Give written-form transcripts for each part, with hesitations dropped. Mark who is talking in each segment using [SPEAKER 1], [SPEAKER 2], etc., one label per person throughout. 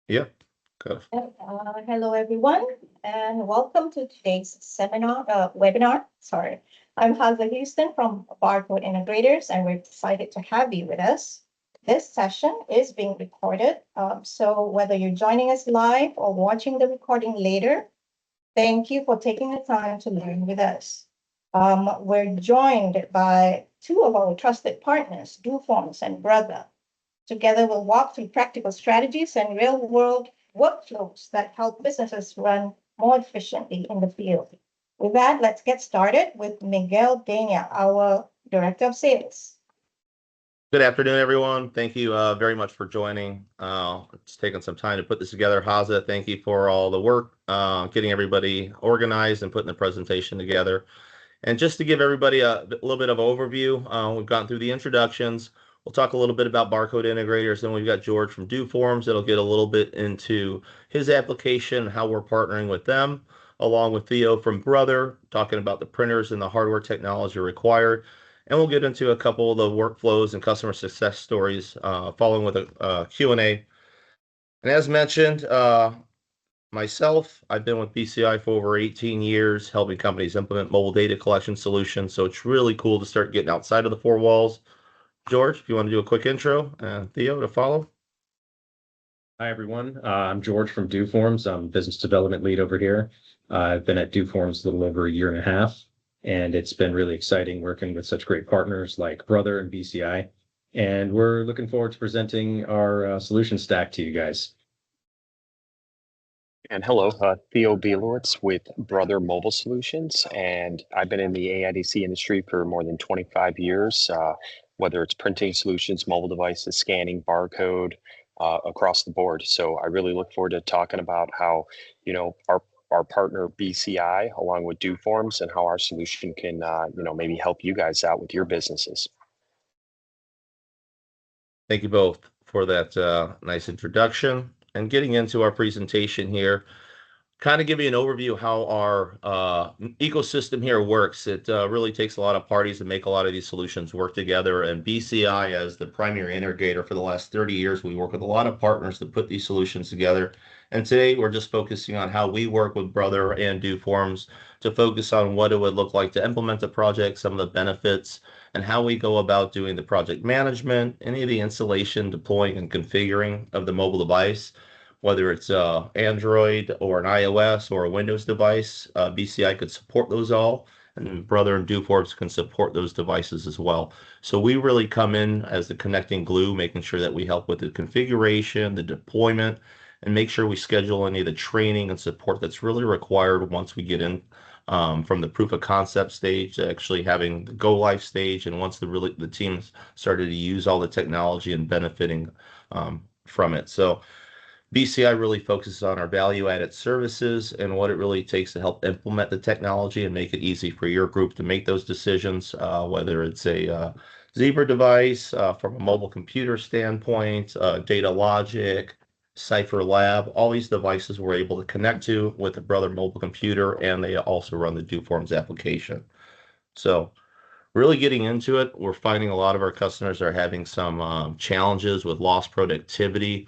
[SPEAKER 1] Yeah, good.
[SPEAKER 2] Hello, everyone, and welcome to today's webinar. Sorry, I'm Hazel Houston from Bar Code Integrators, and we're excited to have you with us. This session is being recorded, so whether you're joining us live or watching the recording later, thank you for taking the time to learn with us. We're joined by two of our trusted partners, doForms and Brother. Together, we'll walk through practical strategies and real world workflows that help businesses run more efficiently in the field. With that, let's get started with Miguel Dena, our Director of Sales.
[SPEAKER 1] Good afternoon, everyone. Thank you very much for joining. It's taken some time to put this together. Haza, thank you for all the work, getting everybody organized and putting the presentation together. And just to give everybody a little bit of overview, we've gone through the introductions. We'll talk a little bit about Bar Code Integrators. Then we've got George from doForms that'll get a little bit into his application, how we're partnering with them, along with Theo from Brother, talking about the printers and the hardware technology required. And we'll get into a couple of the workflows and customer success stories following with a Q&A. And as mentioned, myself, I've been with BCI for over 18 years, helping companies implement mobile data collection solutions. So it's really cool to start getting outside of the four walls. George, if you want to do a quick intro, and Theo to follow.
[SPEAKER 3] Hi, everyone. I'm George from doForms. I'm business development lead over here. I've been at doForms a little over a year and a half, and it's been really exciting working with such great partners like Brother and BCI. And we're looking forward to presenting our solution stack to you guys.
[SPEAKER 4] And hello, Theo Bielowitz with Brother Mobile Solutions, and I've been in the AIDC industry for more than 25 years, whether it's printing solutions, mobile devices, scanning, barcode, across the board. So I really look forward to talking about how, our partner BCI, along with doForms, and how our solution can, maybe help you guys out with your businesses.
[SPEAKER 1] Thank you both for that nice introduction. And getting into our presentation here, kind of give you an overview of how our ecosystem here works. It really takes a lot of parties to make a lot of these solutions work together. And BCI, as the primary integrator for the last 30 years, we work with a lot of partners to put these solutions together. And today we're just focusing on how we work with Brother and doForms to focus on what it would look like to implement the project, some of the benefits, and how we go about doing the project management, any of the installation, deploying, and configuring of the mobile device, whether it's Android or an iOS or a Windows device. BCI could support those all, and Brother and doForms can support those devices as well. So we really come in as the connecting glue, making sure that we help with the configuration, the deployment, and make sure we schedule any of the training and support that's really required once we get in from the proof of concept stage to actually having the go live stage, and once the teams started to use all the technology and benefiting from it. So BCI really focuses on our value-added services and what it really takes to help implement the technology and make it easy for your group to make those decisions, whether it's a Zebra device from a mobile computer standpoint, Data Logic, Cipher Lab. All these devices we're able to connect to with the Brother mobile computer, and they also run the doForms application. So really getting into it, we're finding a lot of our customers are having some challenges with lost productivity.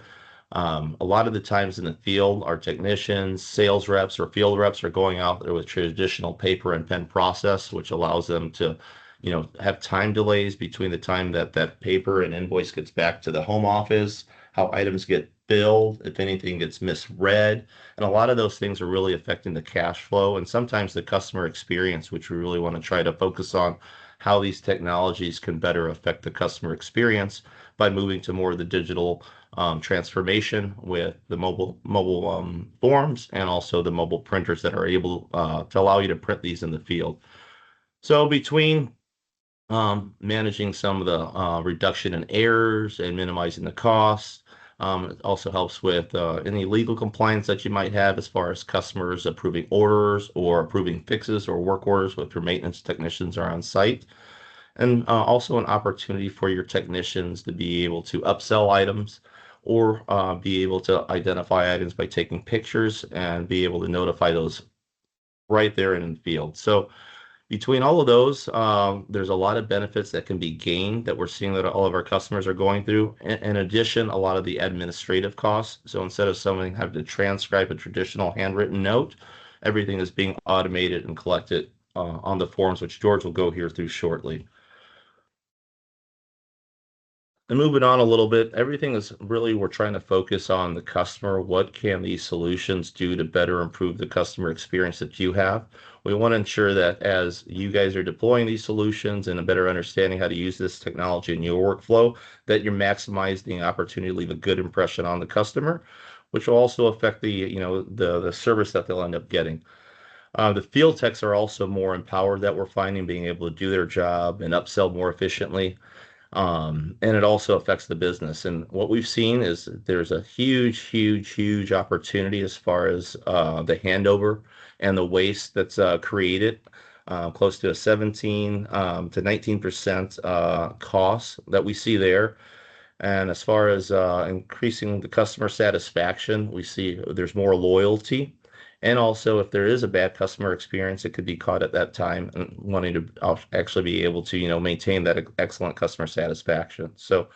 [SPEAKER 1] A lot of the times in the field, our technicians, sales reps, or field reps are going out there with traditional paper and pen process, which allows them to, have time delays between the time that that paper and invoice gets back to the home office, how items get billed, if anything gets misread. And a lot of those things are really affecting the cash flow and sometimes the customer experience, which we really want to try to focus on how these technologies can better affect the customer experience by moving to more of the digital transformation with the mobile forms and also the mobile printers that are able to allow you to print these in the field. So between managing some of the reduction in errors and minimizing the costs, it also helps with any legal compliance that you might have as far as customers approving orders or approving fixes or work orders if your maintenance technicians are on site. And also an opportunity for your technicians to be able to upsell items or be able to identify items by taking pictures and be able to notify those right there in the field. So Between all of those, there's a lot of benefits that can be gained that we're seeing that all of our customers are going through. In addition, a lot of the administrative costs. So instead of someone having to transcribe a traditional handwritten note, everything is being automated and collected on the forms, which George will go here through shortly. And moving on a little bit, everything is really, we're trying to focus on the customer. What can these solutions do to better improve the customer experience that you have? We want to ensure that as you guys are deploying these solutions and a better understanding how to use this technology in your workflow, that you're maximizing the opportunity to leave a good impression on the customer, which will also affect the service that they'll end up getting. The field techs are also more empowered that we're finding being able to do their job and upsell more efficiently. And it also affects the business. And what we've seen is there's a huge opportunity as far as the handover and the waste that's created, close to a 17 to 19% cost that we see there. And as far as increasing the customer satisfaction, we see there's more loyalty. And also, if there is a bad customer experience, it could be caught at that time and wanting to actually be able to, maintain that excellent customer satisfaction. So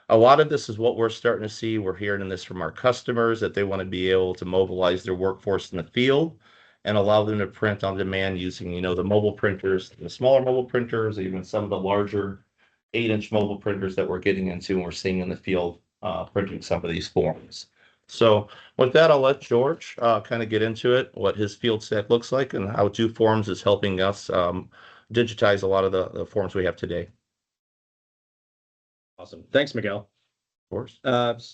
[SPEAKER 1] a lot of this is what we're starting to see. We're hearing this from our customers that they want to be able to mobilize their workforce in the field and allow them to print on demand using, the mobile printers, the smaller mobile printers, even some of the larger 8-inch mobile printers that we're getting into and we're seeing in the field printing some of these forms. So with that, I'll let George kind of get into it, what his field set looks like and how doForms is helping us digitize a lot of the forms we have today.
[SPEAKER 3] Awesome. Thanks, Miguel.
[SPEAKER 1] Of course.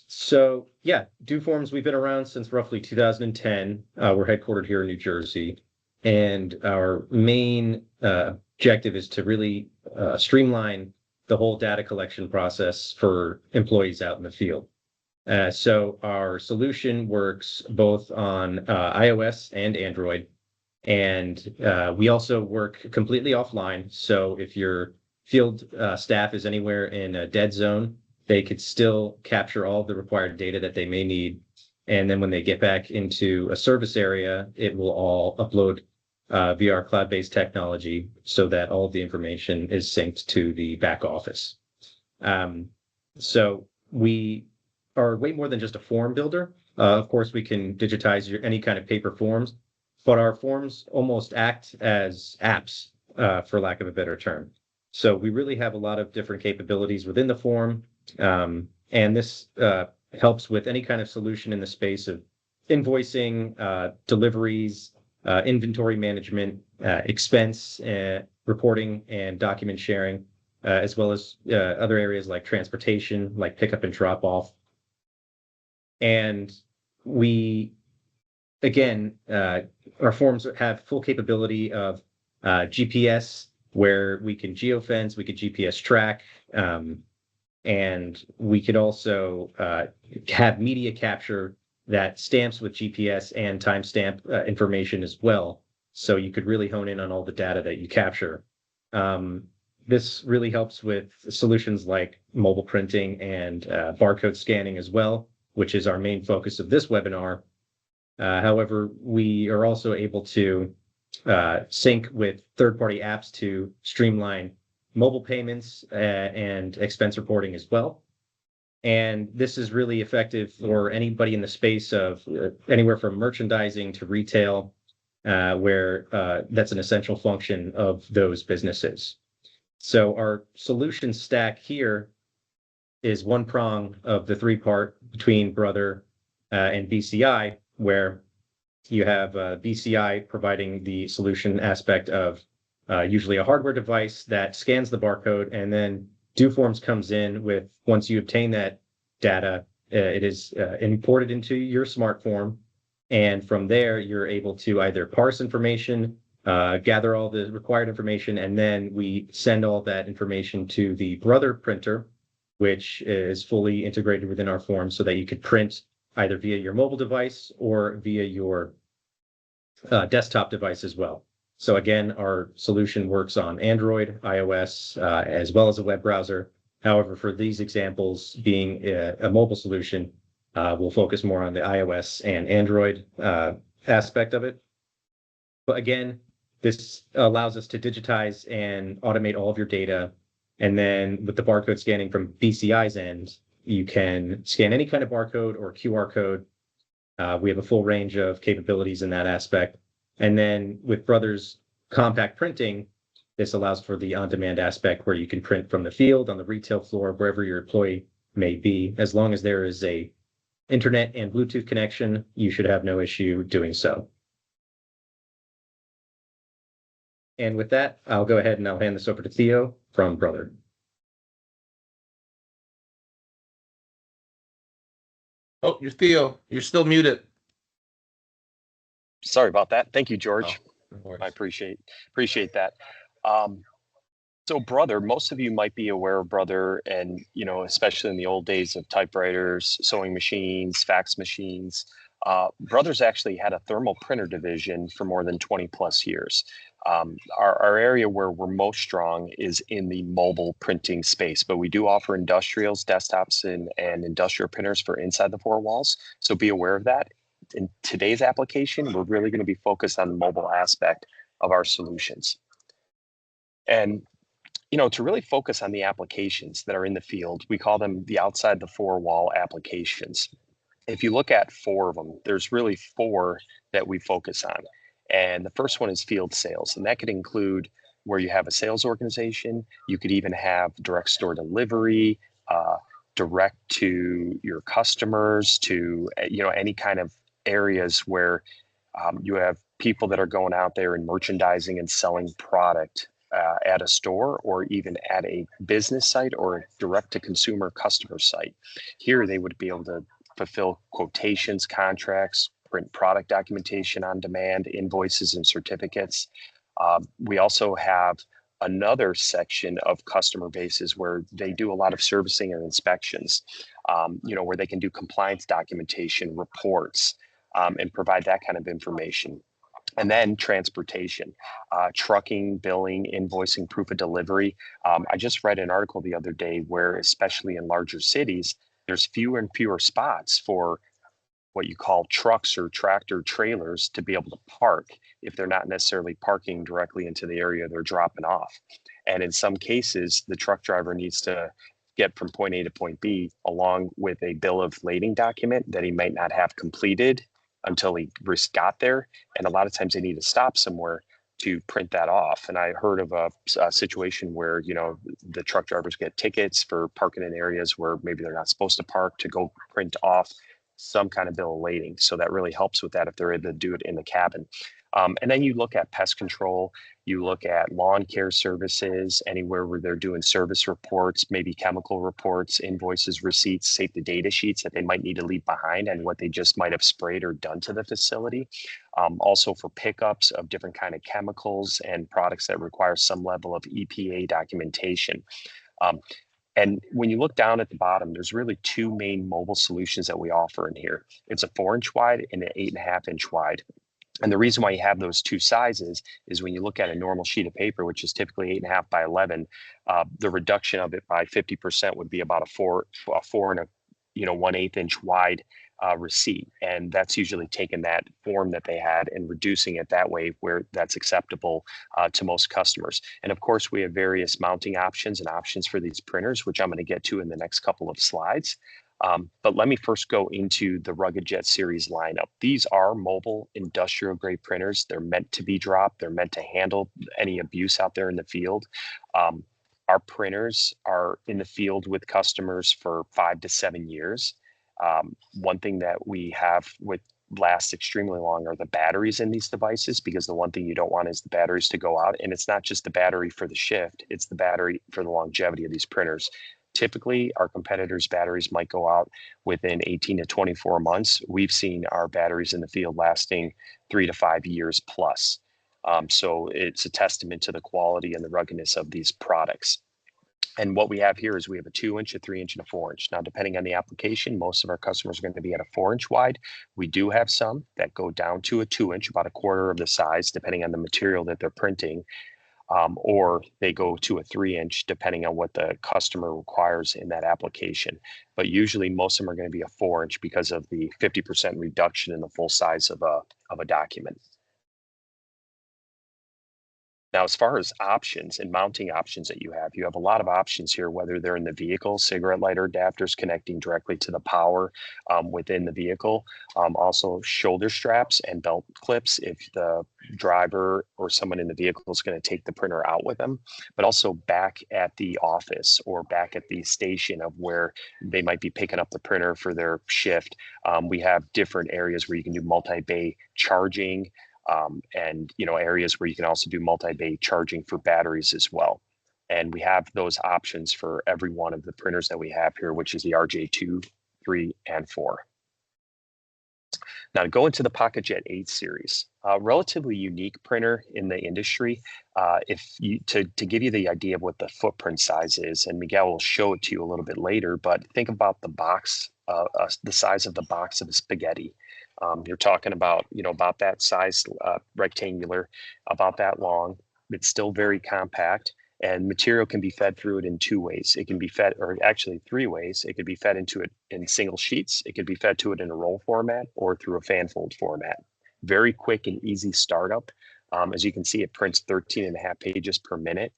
[SPEAKER 3] So yeah, doForms, we've been around since roughly 2010. We're headquartered here in New Jersey, and our main objective is to really streamline the whole data collection process for employees out in the field. So our solution works both on iOS and Android, and we also work completely offline. So if your field staff is anywhere in a dead zone, they could still capture all the required data that they may need. And then when they get back into a service area, it will all upload via our cloud-based technology so that all of the information is synced to the back office. So we are way more than just a form builder. Of course, we can digitize any kind of paper forms, but our forms almost act as apps, for lack of a better term. So we really have a lot of different capabilities within the form, and this helps with any kind of solution in the space of invoicing, deliveries, inventory management, expense reporting, and document sharing, as well as other areas like transportation, like pickup and drop off. And we, again, our forms have full capability of GPS, where we can geofence, we can GPS track, and we could also have media capture that stamps with GPS and timestamp information as well. So you could really hone in on all the data that you capture. This really helps with solutions like mobile printing and barcode scanning as well, which is our main focus of this webinar. However, we are also able to sync with third-party apps to streamline mobile payments and expense reporting as well. And this is really effective for anybody in the space of anywhere from merchandising to retail, where that's an essential function of those businesses. So our solution stack here is one prong of the three-part between Brother and BCI, where you have BCI providing the solution aspect of usually a hardware device that scans the barcode, and then doForms comes in with, once you obtain that data, it is imported into your smart form, and from there you're able to either parse information, gather all the required information, and then we send all that information to the Brother printer, which is fully integrated within our form so that you could print either via your mobile device or via your desktop device as well. So again, our solution works on Android, iOS, as well as a web browser. However, for these examples, being a mobile solution, we'll focus more on the iOS and Android aspect of it. But again, This allows us to digitize and automate all of your data. And then with the barcode scanning from BCI's end, you can scan any kind of barcode or QR code. We have a full range of capabilities in that aspect. And then with Brothers compact printing, this allows for the on-demand aspect where you can print from the field, on the retail floor, wherever your employee may be. As long as there is a internet and Bluetooth connection, you should have no issue doing so. And with that, I'll go ahead and I'll hand this over to Theo from Brother.
[SPEAKER 1] Oh, you're Theo. You're still muted.
[SPEAKER 4] Sorry about that. Thank you, George.
[SPEAKER 1] Oh, no worries.
[SPEAKER 4] I appreciate that. So Brother, most of you might be aware of Brother, and especially in the old days of typewriters, sewing machines, fax machines. Brothers actually had a thermal printer division for more than 20 plus years. Our area where we're most strong is in the mobile printing space, but we do offer industrials, desktops, and industrial printers for inside the four walls. So be aware of that. In today's application, we're really going to be focused on the mobile aspect of our solutions. And to really focus on the applications that are in the field, we call them the outside the four wall applications. If you look at 4 of them, there's really 4 that we focus on. And the first one is field sales. And that could include where you have a sales organization. You could even have direct store delivery, direct to your customers, to any kind of areas where you have people that are going out there and merchandising and selling product at a store, or even at a business site or a direct to consumer customer site. Here they would be able to fulfill quotations, contracts, print product documentation on demand, invoices and certificates. We also have another section of customer bases where they do a lot of servicing and inspections, where they can do compliance documentation, reports, and provide that kind of information. And then transportation, trucking, billing, invoicing, proof of delivery. I just read an article the other day where, especially in larger cities, there's fewer and fewer spots for what you call trucks or tractor trailers to be able to park if they're not necessarily parking directly into the area they're dropping off. And in some cases, the truck driver needs to get from point A to point B along with a bill of lading document that he might not have completed until he got there. And a lot of times they need to stop somewhere to print that off. And I heard of a situation where, the truck drivers get tickets for parking in areas where maybe they're not supposed to park, to go print off some kind of bill of lading. So that really helps with that if they're able to do it in the cabin. And then you look at pest control, you look at lawn care services, anywhere where they're doing service reports, maybe chemical reports, invoices, receipts, save the data sheets that they might need to leave behind and what they just might have sprayed or done to the facility. Also for pickups of different kind of chemicals and products that require some level of EPA documentation. And when you look down at the bottom, there's really 2 main mobile solutions that we offer in here. It's a 4-inch wide and an 8.5-inch wide. And the reason why you have those 2 sizes is when you look at a normal sheet of paper, which is typically 8.5 by 11, the reduction of it by 50% would be about a 4 and a 1/8 inch wide receipt. And that's usually taking that form that they had and reducing it that way where that's acceptable to most customers. And of course, we have various mounting options and options for these printers, which I'm going to get to in the next couple of slides. But let me first go into the Rugged Jet series lineup. These are mobile industrial grade printers. They're meant to be dropped. They're meant to handle any abuse out there in the field. Our printers are in the field with customers for 5 to 7 years. One thing that we have with lasts extremely long are the batteries in these devices, because the one thing you don't want is the batteries to go out. And it's not just the battery for the shift, it's the battery for the longevity of these printers. Typically, our competitors' batteries might go out within 18 to 24 months. We've seen our batteries in the field lasting 3 to 5 years plus. So it's a testament to the quality and the ruggedness of these products. And what we have here is we have a 2-inch, a 3-inch, and a 4-inch. Now, depending on the application, most of our customers are going to be at a 4-inch wide. We do have some that go down to a 2-inch, about a quarter of the size, depending on the material that they're printing. Or they go to a 3-inch, depending on what the customer requires in that application. But usually most of them are going to be a 4-inch because of the 50% reduction in the full size of a document. Now, as far as options and mounting options that you have a lot of options here, whether they're in the vehicle, cigarette lighter adapters connecting directly to the power within the vehicle. Also, shoulder straps and belt clips if the driver or someone in the vehicle is going to take the printer out with them, but also back at the office or back at the station of where they might be picking up the printer for their shift. We have different areas where you can do multi-bay charging. And areas where you can also do multi-bay charging for batteries as well. And we have those options for every one of the printers that we have here, which is the RJ2, 3, and 4. Now to go into the PocketJet 8 series, a relatively unique printer in the industry. To give you the idea of what the footprint size is, and Miguel will show it to you a little bit later, but think about the box, the size of the box of a spaghetti. You're talking about, about that size, rectangular, about that long. It's still very compact, and material can be fed through it in 2 ways. It can be fed, or actually 3 ways. It could be fed into it in single sheets. It could be fed to it in a roll format or through a fanfold format. Very quick and easy startup. As you can see, it prints 13.5 pages per minute.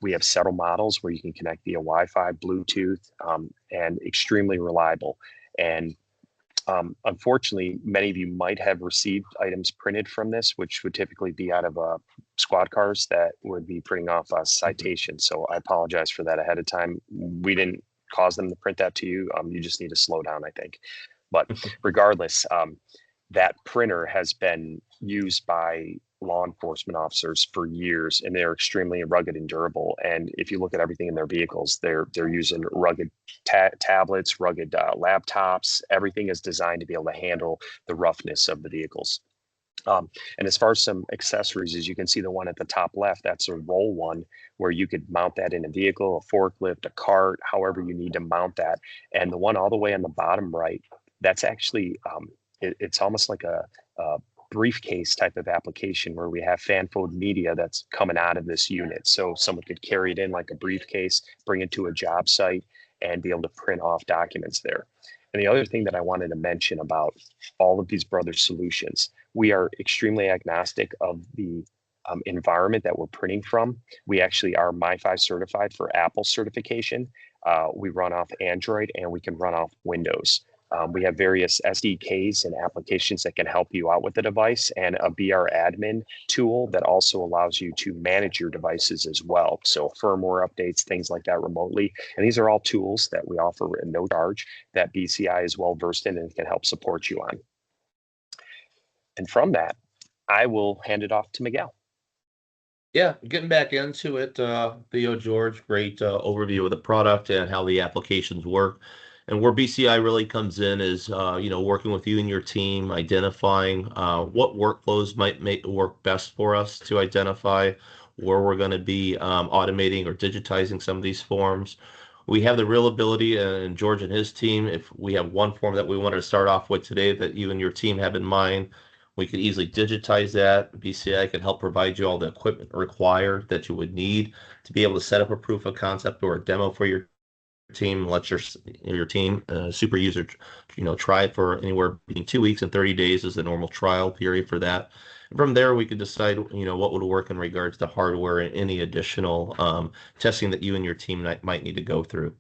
[SPEAKER 4] We have several models where you can connect via Wi-Fi, Bluetooth, and extremely reliable. And unfortunately, many of you might have received items printed from this, which would typically be out of squad cars that would be printing off a citation. So I apologize for that ahead of time. We didn't cause them to print that to you. You just need to slow down, I think. But regardless, that printer has been used by law enforcement officers for years, and they're extremely rugged and durable. And if you look at everything in their vehicles, they're using rugged tablets, rugged laptops. Everything is designed to be able to handle the roughness of the vehicles. And as far as some accessories, as you can see the one at the top left, that's a roll one where you could mount that in a vehicle, a forklift, a cart, however you need to mount that. And the one all the way on the bottom right, that's actually, it's almost like a briefcase type of application where we have fanfold media that's coming out of this unit. So someone could carry it in like a briefcase, bring it to a job site, and be able to print off documents there. And the other thing that I wanted to mention about all of these brothers solutions, we are extremely agnostic of the environment that we're printing from. We actually are MI5 certified for Apple certification. We run off Android and we can run off Windows. We have various SDKs and applications that can help you out with the device, and a BR admin tool that also allows you to manage your devices as well. So firmware updates, things like that remotely. And these are all tools that we offer at no charge that BCI is well versed in and can help support you on. And from that, I will hand it off to Miguel.
[SPEAKER 1] Yeah, getting back into it, Theo, George, great overview of the product and how the applications work. And where BCI really comes in is, working with you and your team, identifying what workflows might work best for us to identify where we're going to be automating or digitizing some of these forms. We have the real ability, and George and his team, if we have one form that we wanted to start off with today that you and your team have in mind, we could easily digitize that. BCI can help provide you all the equipment required that you would need to be able to set up a proof of concept or a demo for your team. Let your team super user try it for anywhere between 2 weeks and 30 days is the normal trial period for that. And from there, we could decide what would work in regards to hardware and any additional testing that you and your team might need to go through.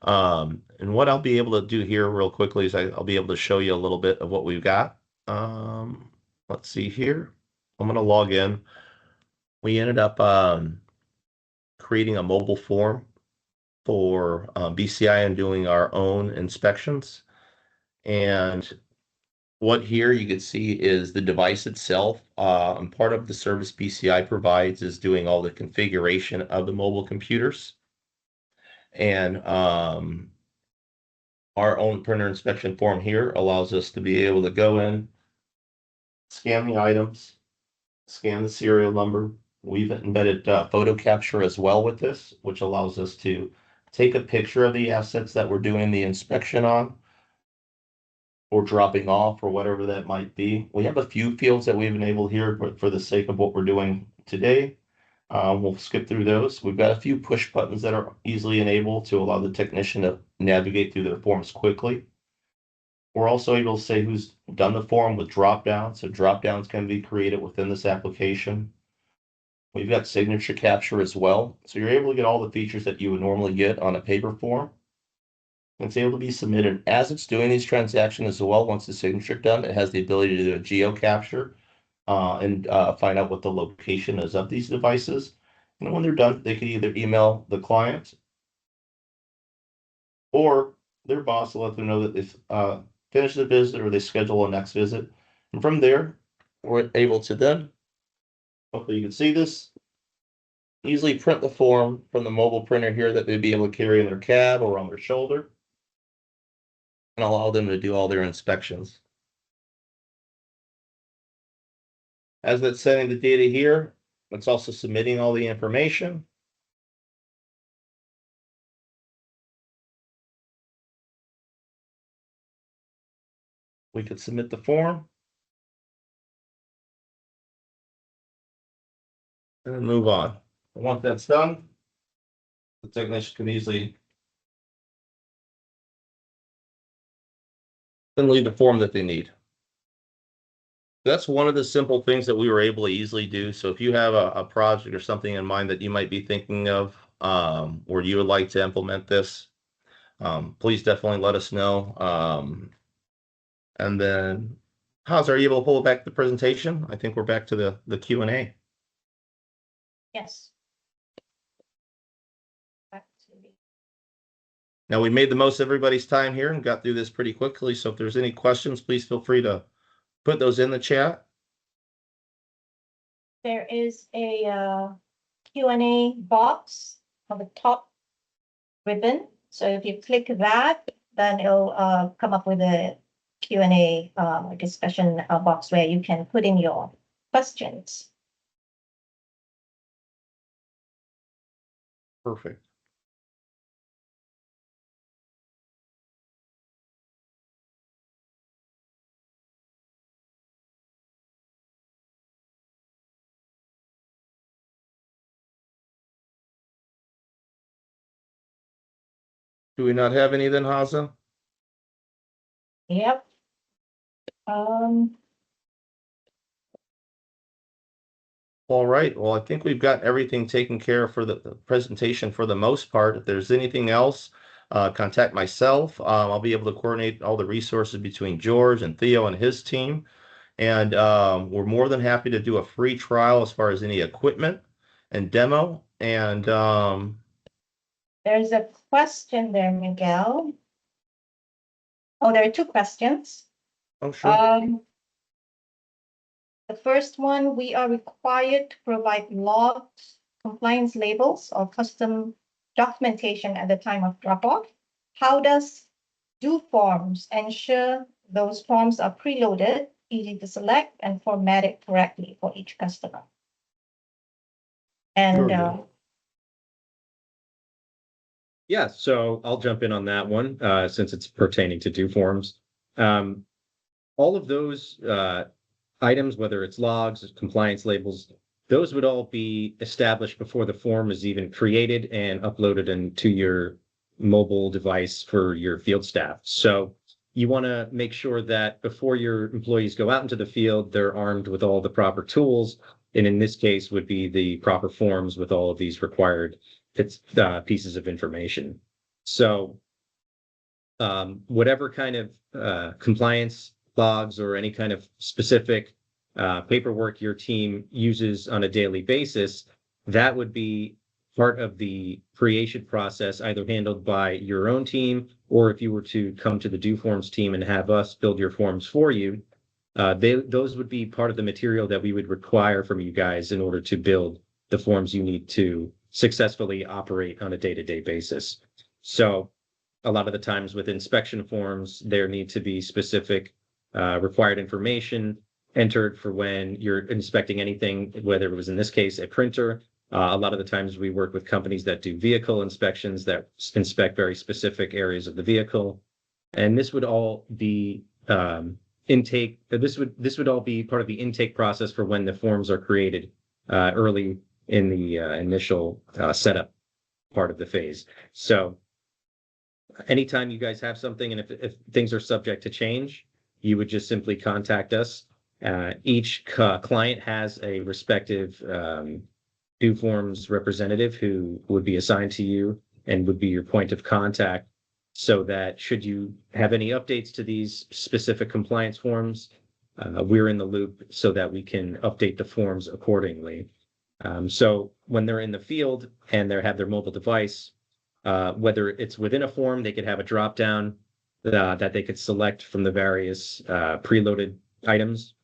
[SPEAKER 1] And what I'll be able to do here real quickly is I'll be able to show you a little bit of what we've got. Let's see here. I'm going to log in. We ended up creating a mobile form for BCI and doing our own inspections. And what here you can see is the device itself. And part of the service BCI provides is doing all the configuration of the mobile computers. And our own printer inspection form here allows us to be able to go in, scan the items, scan the serial number. We've embedded photo capture as well with this, which allows us to take a picture of the assets that we're doing the inspection on or dropping off or whatever that might be. We have a few fields that we've enabled here, but for the sake of what we're doing today, we'll skip through those. We've got a few push buttons that are easily enabled to allow the technician to navigate through their forms quickly. We're also able to say who's done the form with drop downs. So drop downs can be created within this application. We've got signature capture as well. So you're able to get all the features that you would normally get on a paper form. It's able to be submitted as it's doing these transactions as well. Once the signature done, it has the ability to do a geo capture and find out what the location is of these devices. And when they're done, they can either email the client or their boss to let them know that they've finished the visit or they schedule a next visit. And from there, we're able to then, hopefully you can see this, easily print the form from the mobile printer here that they'd be able to carry in their cab or on their shoulder and allow them to do all their inspections. As it's sending the data here, it's also submitting all the information. We could submit the form and then move on. And once that's done, the technician can easily then leave the form that they need. That's one of the simple things that we were able to easily do. So if you have a project or something in mind that you might be thinking of, or you would like to implement this, please definitely let us know. And then, Haas, are you able to pull back the presentation? I think we're back to the Q&A.
[SPEAKER 2] Yes. Back to the-
[SPEAKER 1] Now, we made the most of everybody's time here and got through this pretty quickly. So if there's any questions, please feel free to put those in the chat.
[SPEAKER 2] There is a Q&A box on the top ribbon. So if you click that, then it'll come up with a Q&A discussion box where you can put in your questions.
[SPEAKER 1] Perfect. Do we not have any then, Haza?
[SPEAKER 2] Yep.
[SPEAKER 1] All right. Well, I think we've got everything taken care of for the presentation for the most part. If there's anything else, contact myself. I'll be able to coordinate all the resources between George and Theo and his team. And we're more than happy to do a free trial as far as any equipment and demo. And
[SPEAKER 2] There's a question there, Miguel. Oh, there are two questions.
[SPEAKER 1] oh, sure.
[SPEAKER 2] The first one, we are required to provide logged compliance labels or custom documentation at the time of drop-off. How does doForms ensure those forms are preloaded, easy to select, and formatted correctly for each customer? And
[SPEAKER 3] Yeah, so I'll jump in on that one since it's pertaining to doForms. All of those items, whether it's logs, compliance labels, those would all be established before the form is even created and uploaded into your mobile device for your field staff. So you want to make sure that before your employees go out into the field, they're armed with all the proper tools. And in this case would be the proper forms with all of these required pieces of information. So whatever kind of compliance logs or any kind of specific paperwork your team uses on a daily basis, that would be part of the creation process, either handled by your own team, or if you were to come to the doForms team and have us build your forms for you, those would be part of the material that we would require from you guys in order to build the forms you need to successfully operate on a day-to-day basis. So a lot of the times with inspection forms, there need to be specific required information entered for when you're inspecting anything, whether it was in this case a printer. A lot of the times we work with companies that do vehicle inspections that inspect very specific areas of the vehicle. And this would all be intake. This would all be part of the intake process for when the forms are created early in the initial setup part of the phase. So anytime you guys have something, and if things are subject to change, you would just simply contact us. Each client has a respective doForms representative who would be assigned to you and would be your point of contact, so that should you have any updates to these specific compliance forms, we're in the loop so that we can update the forms accordingly. So when they're in the field and they have their mobile device, whether it's within a form, they could have a drop down that they could select from the various preloaded items,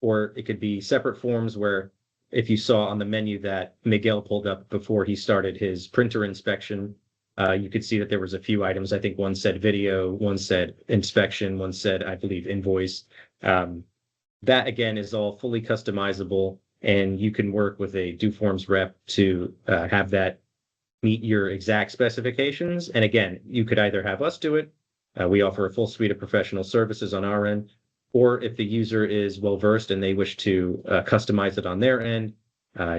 [SPEAKER 3] or it could be separate forms where if you saw on the menu that Miguel pulled up before he started his printer inspection, you could see that there was a few items. I think one said video, one said inspection, one said, I believe, invoice. That again is all fully customizable, and you can work with a doForms rep to have that meet your exact specifications. And again, you could either have us do it. We offer a full suite of professional services on our end, or if the user is well versed and they wish to customize it on their end,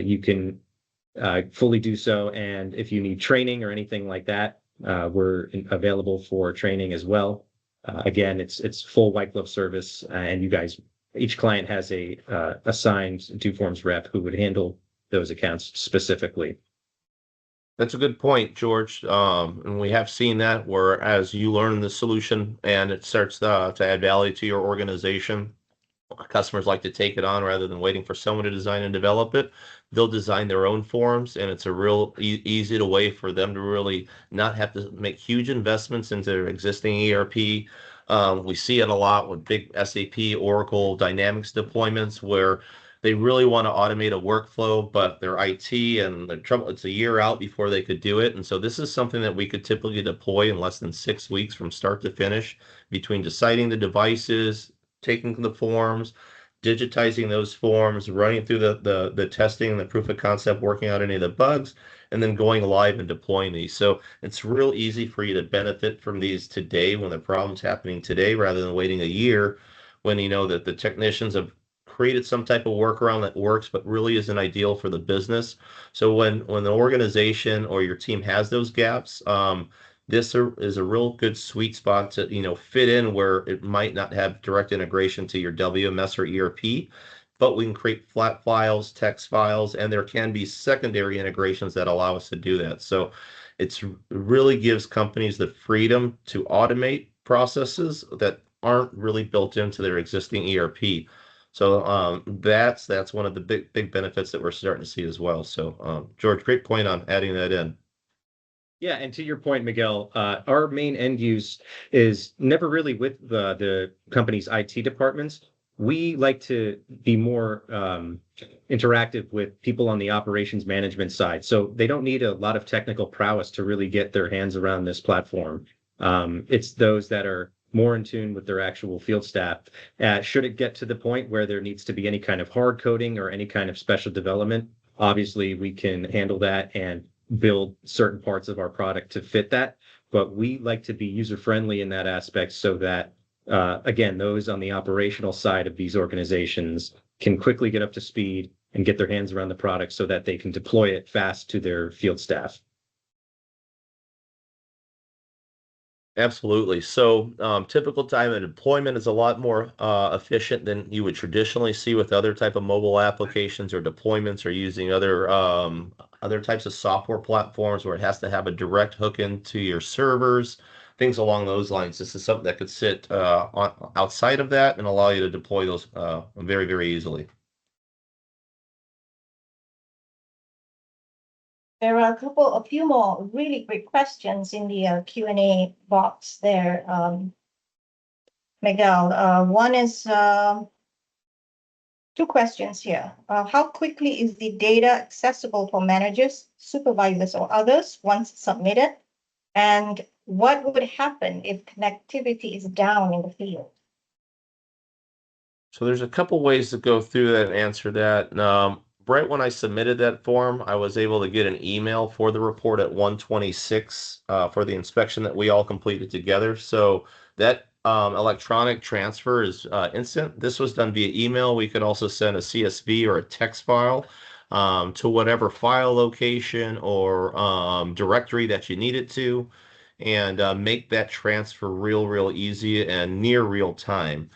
[SPEAKER 3] you can fully do so. And if you need training or anything like that, we're available for training as well. Again, it's full white glove service, and you guys, each client has a assigned doForms rep who would handle those accounts specifically.
[SPEAKER 1] That's a good point, George. And we have seen that where as you learn the solution and it starts to add value to your organization, customers like to take it on rather than waiting for someone to design and develop it. They'll design their own forms, and it's a real easy way for them to really not have to make huge investments into their existing ERP. We see it a lot with big SAP, Oracle, Dynamics deployments where they really want to automate a workflow, but their IT and the trouble, it's a year out before they could do it. And so this is something that we could typically deploy in less than 6 weeks from start to finish, between deciding the devices, taking the forms, digitizing those forms, running through the testing, the proof of concept, working out any of the bugs, and then going live and deploying these. So it's real easy for you to benefit from these today when the problem's happening today, rather than waiting a year when you know that the technicians have created some type of workaround that works but really isn't ideal for the business. So when the organization or your team has those gaps, this is a real good sweet spot to fit in where it might not have direct integration to your WMS or ERP, but we can create flat files, text files, and there can be secondary integrations that allow us to do that. So it really gives companies the freedom to automate processes that aren't really built into their existing ERP. So that's one of the big benefits that we're starting to see as well. So George, great point on adding that in.
[SPEAKER 3] Yeah, and to your point, Miguel, our main end use is never really with the company's IT departments. We like to be more interactive with people on the operations management side. So they don't need a lot of technical prowess to really get their hands around this platform. It's those that are more in tune with their actual field staff. Should it get to the point where there needs to be any kind of hard coding or any kind of special development, obviously we can handle that and build certain parts of our product to fit that. But we like to be user friendly in that aspect so that, again, those on the operational side of these organizations can quickly get up to speed and get their hands around the product so that they can deploy it fast to their field staff.
[SPEAKER 1] Absolutely. So typical time of deployment is a lot more efficient than you would traditionally see with other type of mobile applications or deployments, or using other types of software platforms where it has to have a direct hook into your servers, things along those lines. This is something that could sit outside of that and allow you to deploy those very, very easily.
[SPEAKER 2] There are a few more really great questions in the Q&A box there, Miguel. One is two questions here. How quickly is the data accessible for managers, supervisors, or others once submitted? And what would happen if connectivity is down in the field?
[SPEAKER 1] So there's a couple ways to go through that and answer that. Right when I submitted that form, I was able to get an email for the report at 1:26 for the inspection that we all completed together. So that electronic transfer is instant. This was done via email. We could also send a CSV or a text file to whatever file location or directory that you need it to, and make that transfer real easy and near real time.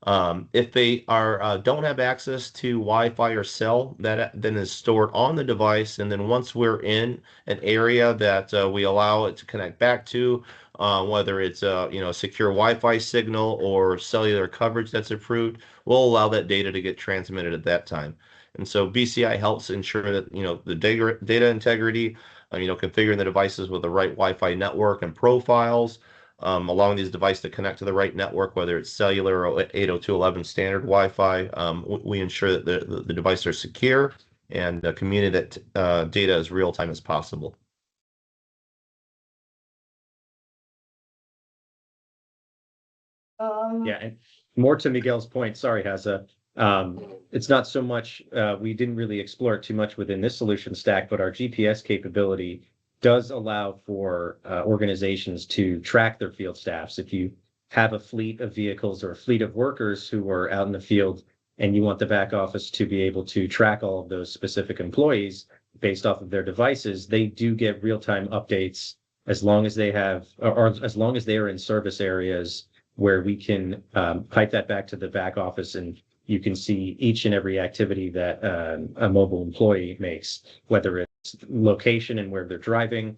[SPEAKER 1] If they are don't have access to Wi-Fi or cell, that then is stored on the device, and then once we're in an area that we allow it to connect back to, whether it's a secure Wi-Fi signal or cellular coverage that's approved, we'll allow that data to get transmitted at that time. And so BCI helps ensure that the data integrity, configuring the devices with the right Wi-Fi network and profiles, allowing these devices to connect to the right network, whether it's cellular or 802.11 standard Wi-Fi. We ensure that the devices are secure and communicate that data as real time as possible.
[SPEAKER 3] Yeah, and more to Miguel's point, sorry, Haza. It's not so much, we didn't really explore it too much within this solution stack, but our GPS capability does allow for organizations to track their field staffs. If you have a fleet of vehicles or a fleet of workers who are out in the field and you want the back office to be able to track all of those specific employees based off of their devices, they do get real-time updates as long as they have, or as long as they are in service areas where we can pipe that back to the back office, and you can see each and every activity that a mobile employee makes, whether it's location and where they're driving.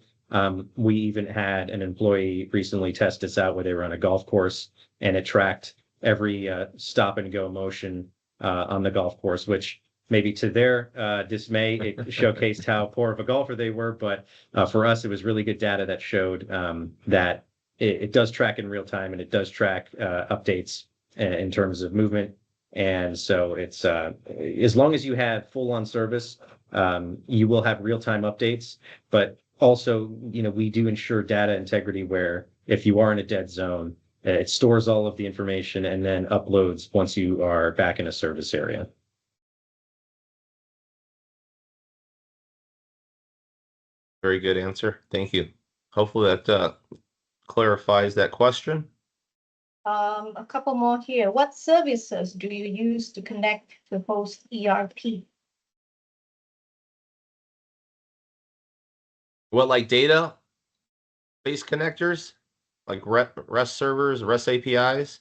[SPEAKER 3] We even had an employee recently test this out where they were on a golf course, and it tracked every stop and go motion on the golf course, which maybe to their dismay, it showcased how poor of a golfer they were. But for us, it was really good data that showed that it does track in real time, and it does track updates in terms of movement. And so it's as long as you have full on service, you will have real time updates. But also, we do ensure data integrity where if you are in a dead zone, it stores all of the information and then uploads once you are back in a service area.
[SPEAKER 1] Very good answer. Thank you. Hopefully that clarifies that question.
[SPEAKER 2] A couple more here. What services do you use to connect to host ERP?
[SPEAKER 1] What, like data-based connectors, like REST servers, REST APIs?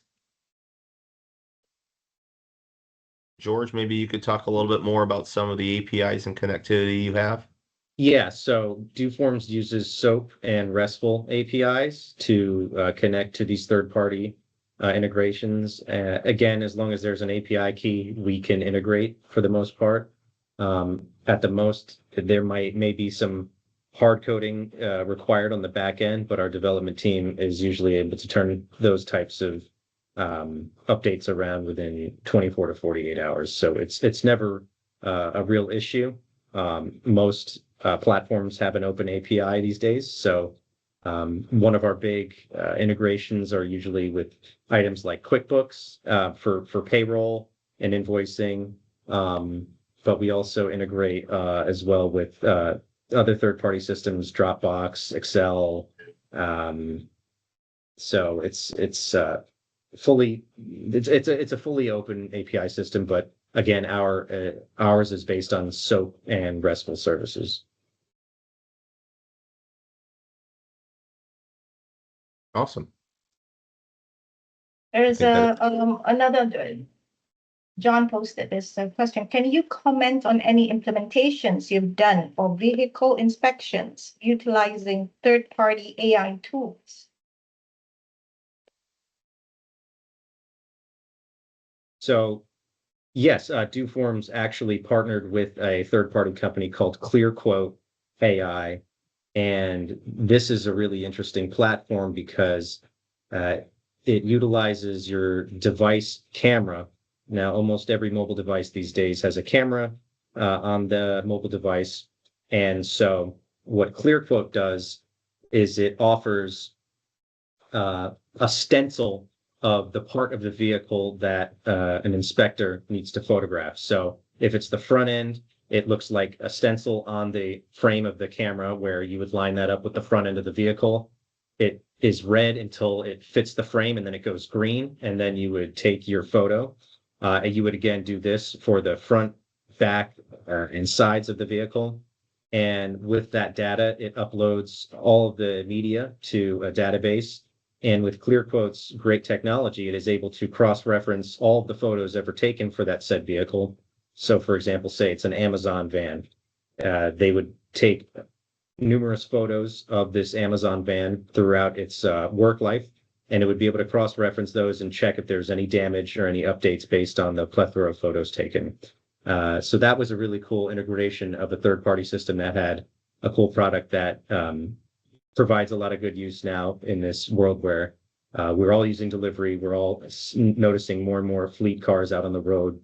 [SPEAKER 1] George, maybe you could talk a little bit more about some of the APIs and connectivity you have.
[SPEAKER 3] Yeah, so doForms uses SOAP and RESTful APIs to connect to these third-party integrations. Again, as long as there's an API key, we can integrate for the most part. At the most, there may be some hard coding required on the back end, but our development team is usually able to turn those types of updates around within 24 to 48 hours. So it's never a real issue. Most platforms have an open API these days. So one of our big integrations are usually with items like QuickBooks for payroll and invoicing. But we also integrate as well with other third-party systems, Dropbox, Excel. So it's a fully open API system, but again, ours is based on SOAP and RESTful services.
[SPEAKER 1] Awesome.
[SPEAKER 2] There is another. John posted this question. Can you comment on any implementations you've done for vehicle inspections utilizing third-party AI tools?
[SPEAKER 3] So yes, doForms actually partnered with a third-party company called ClearQuote AI. And this is a really interesting platform because it utilizes your device camera. Now, almost every mobile device these days has a camera on the mobile device. And so what ClearQuote does is it offers a stencil of the part of the vehicle that an inspector needs to photograph. So if it's the front end, it looks like a stencil on the frame of the camera where you would line that up with the front end of the vehicle. It is red until it fits the frame, and then it goes green, and then you would take your photo. And you would again do this for the front, back, and sides of the vehicle. And with that data, it uploads all of the media to a database. And with ClearQuote's great technology, it is able to cross-reference all of the photos ever taken for that said vehicle. So, for example, say it's an Amazon van. They would take numerous photos of this Amazon van throughout its work life, and it would be able to cross-reference those and check if there's any damage or any updates based on the plethora of photos taken. So that was a really cool integration of a third-party system that had a cool product that provides a lot of good use now in this world where we're all using delivery. We're all noticing more and more fleet cars out on the road.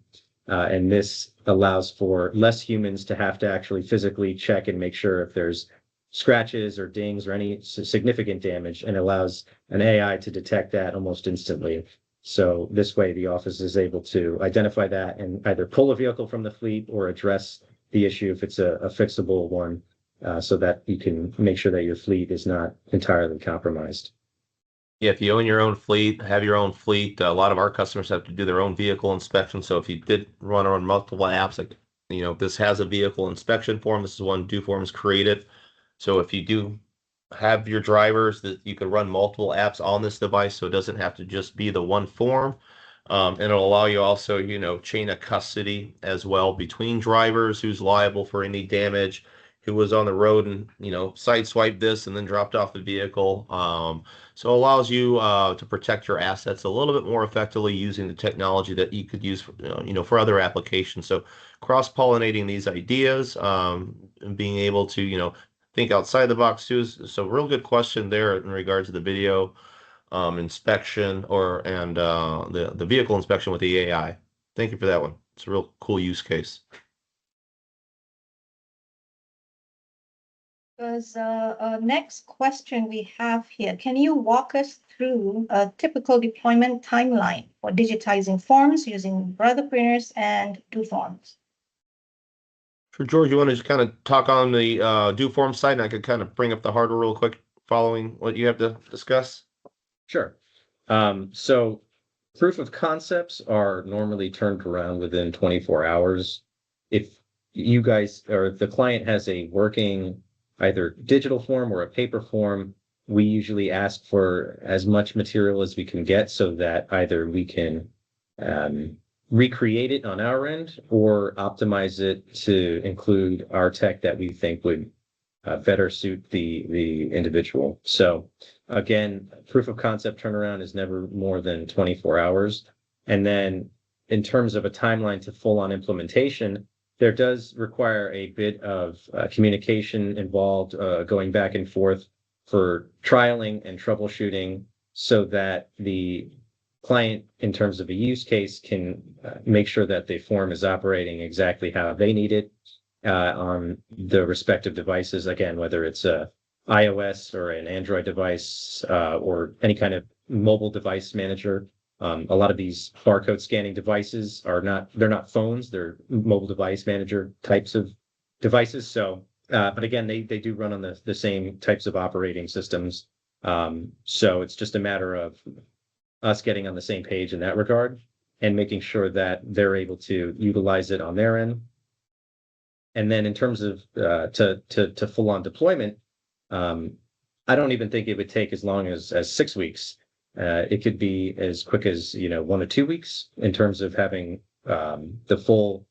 [SPEAKER 3] And this allows for less humans to have to actually physically check and make sure if there's scratches or dings or any significant damage, and allows an AI to detect that almost instantly. So this way, the office is able to identify that and either pull a vehicle from the fleet or address the issue if it's a fixable one, so that you can make sure that your fleet is not entirely compromised.
[SPEAKER 1] Yeah, if you own your own fleet, have your own fleet, a lot of our customers have to do their own vehicle inspection. So if you did run on multiple apps, like, this has a vehicle inspection form. This is one doForms created. So if you do have your drivers, that you can run multiple apps on this device, so it doesn't have to just be the one form. And it'll allow you also, chain of custody as well between drivers, who's liable for any damage, who was on the road and, sideswiped this and then dropped off the vehicle. So it allows you to protect your assets a little bit more effectively using the technology that you could use for other applications. So cross-pollinating these ideas, and being able to, think outside the box too. So real good question there in regards to the video inspection and the vehicle inspection with the AI. Thank you for that one. It's a real cool use case.
[SPEAKER 2] Because next question we have here, can you walk us through a typical deployment timeline for digitizing forms using Brother printers and doForms?
[SPEAKER 1] For George, you want to just kind of talk on the doForms side, and I could kind of bring up the hardware real quick following what you have to discuss?
[SPEAKER 3] Sure. So proof of concepts are normally turned around within 24 hours. If you guys or if the client has a working either digital form or a paper form, we usually ask for as much material as we can get so that either we can recreate it on our end or optimize it to include our tech that we think would better suit the individual. So again, proof of concept turnaround is never more than 24 hours. And then in terms of a timeline to full on implementation, there does require a bit of communication involved, going back and forth for trialing and troubleshooting so that the client, in terms of a use case, can make sure that the form is operating exactly how they need it on the respective devices. Again, whether it's a iOS or an Android device or any kind of mobile device manager. A lot of these barcode scanning devices they're not phones, they're mobile device manager types of devices. So, but again, they do run on the same types of operating systems. So it's just a matter of us getting on the same page in that regard and making sure that they're able to utilize it on their end. And then in terms of to full on deployment, I don't even think it would take as long as 6 weeks. It could be as quick as 1 to 2 weeks in terms of having the full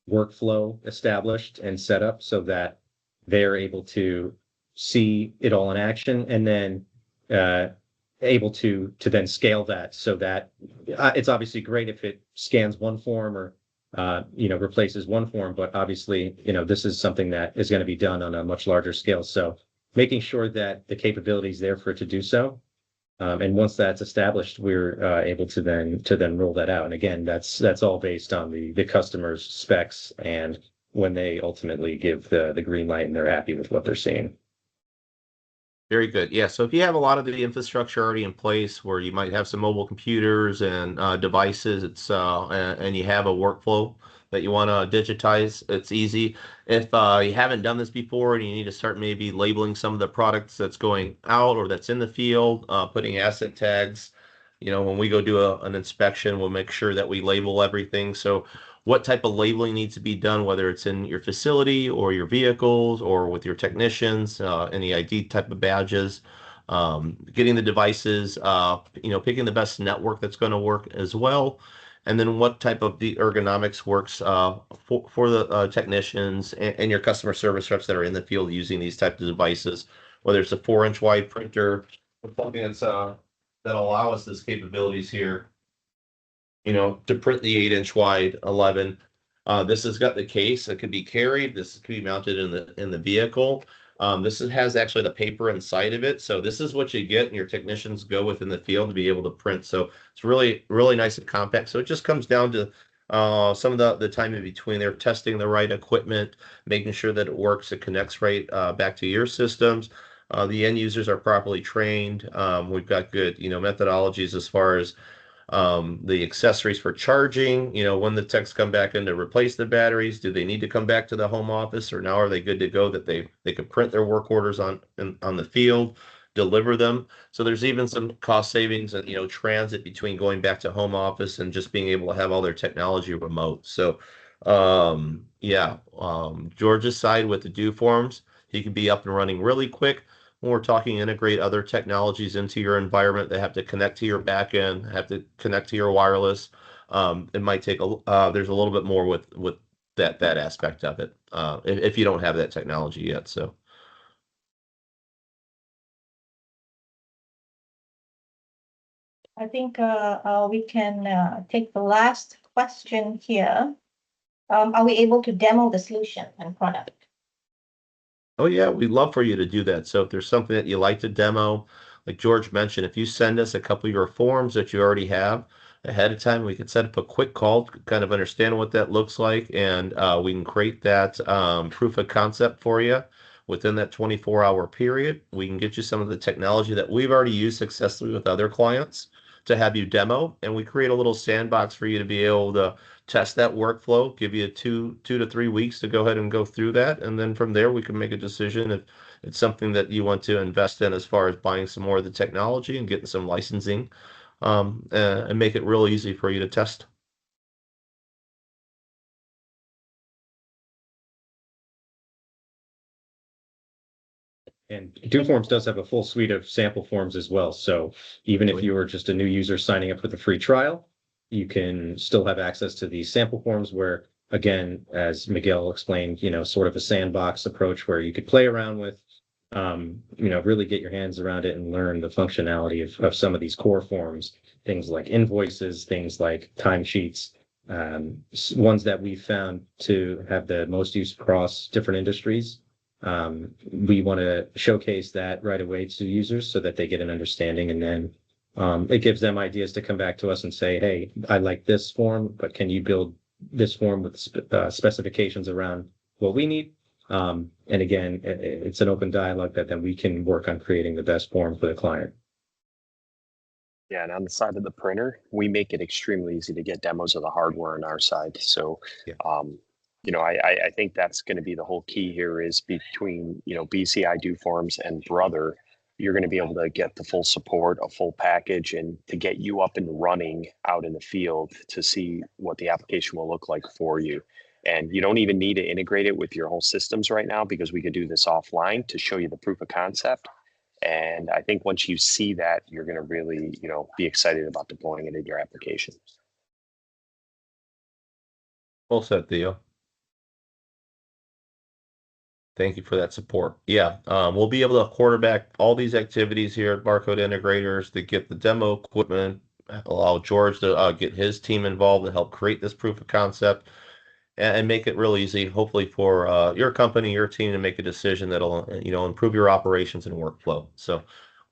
[SPEAKER 3] workflow established and set up so that they're able to see it all in action, and then able to then scale that so that it's obviously great if it scans one form or replaces one form, but obviously this is something that is going to be done on a much larger scale. So making sure that the capability is there for it to do so. And once that's established, we're able to then roll that out. And again, that's all based on the customer's specs and when they ultimately give the green light and they're happy with what they're seeing.
[SPEAKER 1] Very good. Yeah. So if you have a lot of the infrastructure already in place, where you might have some mobile computers and devices, and you have a workflow that you want to digitize, it's easy. If you haven't done this before and you need to start maybe labeling some of the products that's going out or that's in the field, putting asset tags, when we go do an inspection, we'll make sure that we label everything. So what type of labeling needs to be done, whether it's in your facility or your vehicles or with your technicians, any ID type of badges. getting the devices, picking the best network that's going to work as well. And then what type of the ergonomics works for the technicians and your customer service reps that are in the field using these types of devices, whether it's a 4-inch wide printer, or something that allow us this capabilities here, to print the 8-inch wide 11. This has got the case that could be carried. This could be mounted in the vehicle. This has actually the paper inside of it. So this is what you get, and your technicians go within the field to be able to print. So it's really, really nice and compact. So it just comes down to some of the time in between. They're testing the right equipment, making sure that it works, it connects right back to your systems. The end users are properly trained. We've got good, methodologies as far as the accessories for charging, when the techs come back in to replace the batteries, do they need to come back to the home office, or now are they good to go that they could print their work orders on the field, deliver them? So there's even some cost savings and transit between going back to home office and just being able to have all their technology remote. So George's side with the doForms, he can be up and running really quick. When we're talking integrate other technologies into your environment that have to connect to your backend, have to connect to your wireless, it might take there's a little bit more with that aspect of it, if you don't have that technology yet. So
[SPEAKER 2] I think we can take the last question here. Are we able to demo the solution and product?
[SPEAKER 1] oh yeah, we'd love for you to do that. So if there's something that you like to demo, like George mentioned, if you send us a couple of your forms that you already have ahead of time, we can set up a quick call to kind of understand what that looks like, and we can create that proof of concept for you within that 24-hour period. We can get you some of the technology that we've already used successfully with other clients to have you demo, and we create a little sandbox for you to be able to test that workflow, give you 2 to 3 weeks to go ahead and go through that. And then from there, we can make a decision if it's something that you want to invest in as far as buying some more of the technology and getting some licensing, and make it real easy for you to test.
[SPEAKER 3] And doForms does have a full suite of sample forms as well. So even if you were just a new user signing up for the free trial, you can still have access to these sample forms where, again, as Miguel explained, sort of a sandbox approach where you could play around with, really get your hands around it and learn the functionality of some of these core forms, things like invoices, things like timesheets, ones that we found to have the most use across different industries. We want to showcase that right away to users so that they get an understanding, and then it gives them ideas to come back to us and say, hey, I like this form, but can you build this form with specifications around what we need? And again, it's an open dialogue that then we can work on creating the best form for the client.
[SPEAKER 4] Yeah, and on the side of the printer, we make it extremely easy to get demos of the hardware on our side. So,
[SPEAKER 1] Yeah.
[SPEAKER 4] I think that's going to be the whole key here is between, BCI doForms and Brother, you're going to be able to get the full support, a full package, and to get you up and running out in the field to see what the application will look like for you. And you don't even need to integrate it with your whole systems right now because we could do this offline to show you the proof of concept. And I think once you see that, you're going to really, be excited about deploying it in your application.
[SPEAKER 1] Well said, Theo. Thank you for that support. Yeah, we'll be able to quarterback all these activities here at Bar Code Integrators to get the demo equipment, allow George to get his team involved to help create this proof of concept, and make it real easy, hopefully for your company, your team to make a decision that'll improve your operations and workflow. So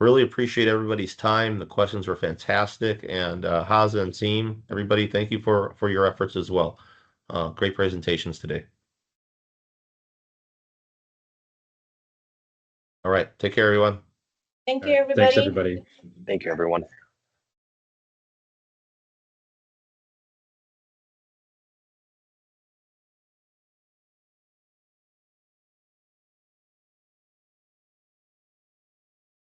[SPEAKER 1] really appreciate everybody's time. The questions were fantastic, and Haza and team, everybody, thank you for your efforts as well. Great presentations today. All right, take care, everyone.
[SPEAKER 2] Thank
[SPEAKER 3] All
[SPEAKER 2] you,
[SPEAKER 3] right.
[SPEAKER 2] everybody.
[SPEAKER 3] Thanks, everybody.
[SPEAKER 4] Thank you, everyone.